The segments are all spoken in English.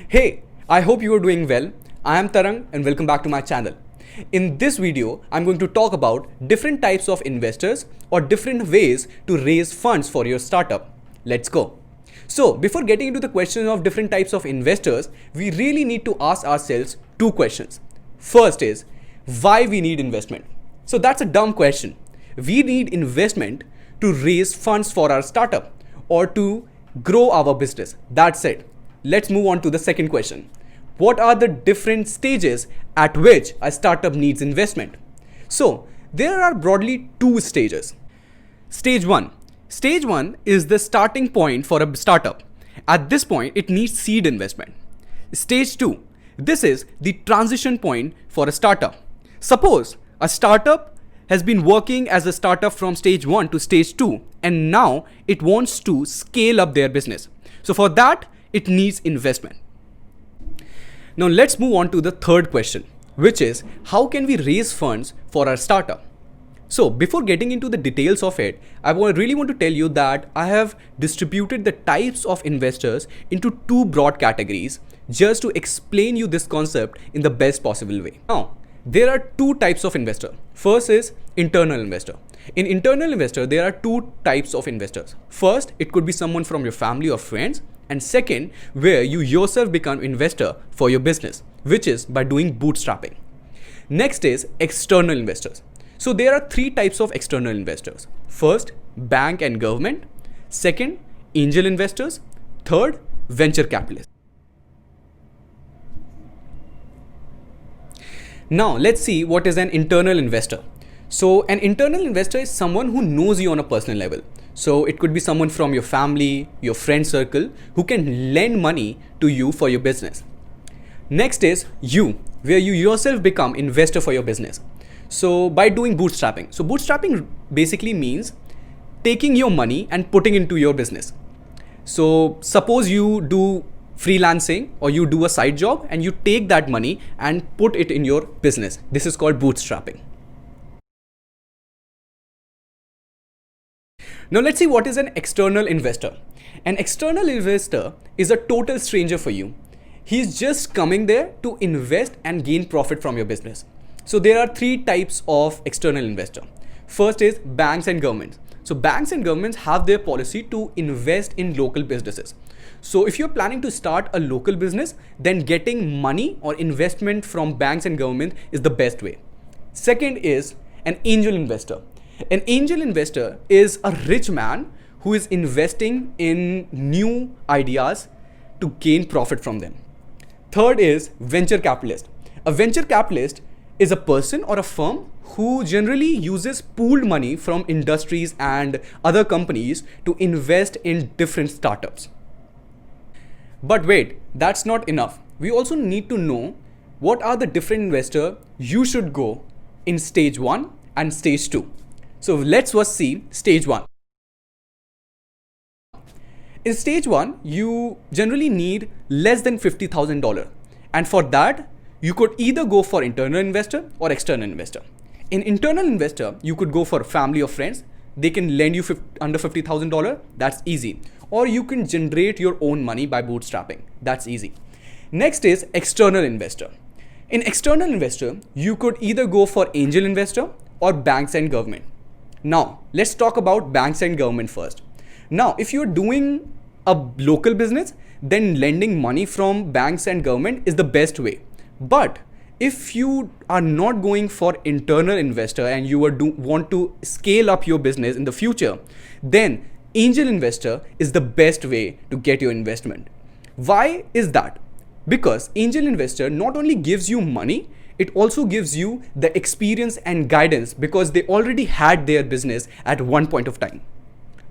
Hey, I hope you are doing well. I am Tarang and welcome back to my channel. In this video, I'm going to talk about different types of investors or different ways to raise funds for your startup. Let's go. So, before getting into the question of different types of investors, we really need to ask ourselves two questions. First is, why we need investment? So that's a dumb question. We need investment to raise funds for our startup or to grow our business. That's it. Let's move on to the second question. What are the different stages at which a startup needs investment? So there are broadly two stages. Stage 1. Stage 1 is the starting point for a startup. At this point, it needs seed investment. Stage 2. This is the transition point for a startup. Suppose a startup has been working as a startup from stage 1 to stage 2 and now it wants to scale up their business. So for that, it needs investment. Now let's move on to the third question, which is how can we raise funds for our startup? So before getting into the details of it, I really want to tell you that I have distributed the types of investors into two broad categories just to explain you this concept in the best possible way. Now, there are two types of investor. First is internal investor. In internal investor, there are two types of investors. First, it could be someone from your family or friends. And second, where you yourself become investor for your business, which is by doing bootstrapping. Next is external investors. So there are three types of external investors. First, bank and government. Second, angel investors. Third, venture capitalists. Now let's see what is an internal investor. So an internal investor is someone who knows you on a personal level. So it could be someone from your family, your friend circle, who can lend money to you for your business. Next is you, where you yourself become investor for your business. So by doing bootstrapping. So bootstrapping basically means taking your money and putting into your business. So suppose you do freelancing or you do a side job and you take that money and put it in your business. This is called bootstrapping. Now let's see what is an external investor. An external investor is a total stranger for you. He's just coming there to invest and gain profit from your business. So there are three types of external investor. First is banks and governments. So banks and governments have their policy to invest in local businesses. So if you're planning to start a local business, then getting money or investment from banks and government is the best way. Second is an angel investor. An angel investor is a rich man who is investing in new ideas to gain profit from them. Third is venture capitalist. A venture capitalist is a person or a firm who generally uses pooled money from industries and other companies to invest in different startups. But wait, that's not enough. We also need to know what are the different investors you should go in stage 1 and stage 2. So let's first see stage 1. In stage 1, you generally need less than $50,000. And for that, you could either go for internal investor or external investor. In internal investor, you could go for family or friends. They can lend you under $50,000. That's easy. Or you can generate your own money by bootstrapping. That's easy. Next is external investor. In external investor, you could either go for angel investor or banks and government. Now, let's talk about banks and government first. Now, if you're doing a local business, then lending money from banks and government is the best way. But if you are not going for internal investor and you want to scale up your business in the future, then angel investor is the best way to get your investment. Why is that? Because angel investor not only gives you money, it also gives you the experience and guidance because they already had their business at one point of time.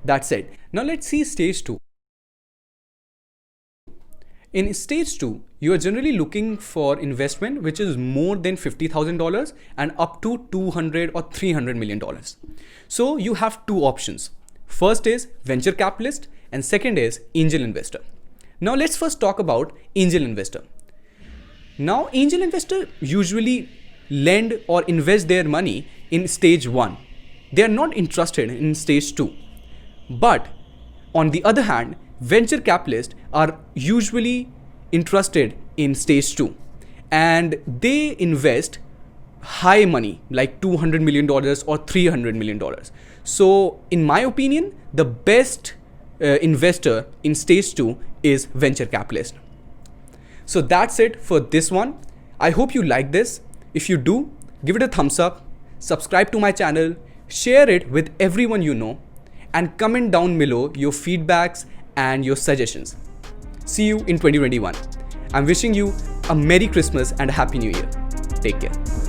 That's it. Now let's see stage 2. In stage 2, you are generally looking for investment which is more than $50,000 and up to $200 or $300 million. So you have two options. First is venture capitalist and second is angel investor. Now let's first talk about angel investor. Now angel investor usually lend or invest their money in stage 1. They are not interested in stage 2. But on the other hand, venture capitalists are usually interested in stage 2 and they invest high money like $200 million or $300 million. So in my opinion, the best investor in stage 2 is venture capitalist. So that's it for this one. I hope you like this. If you do, give it a thumbs up, subscribe to my channel, share it with everyone you know, and comment down below your feedbacks and your suggestions. See you in 2021. I'm wishing you a Merry Christmas and a Happy New Year. Take care.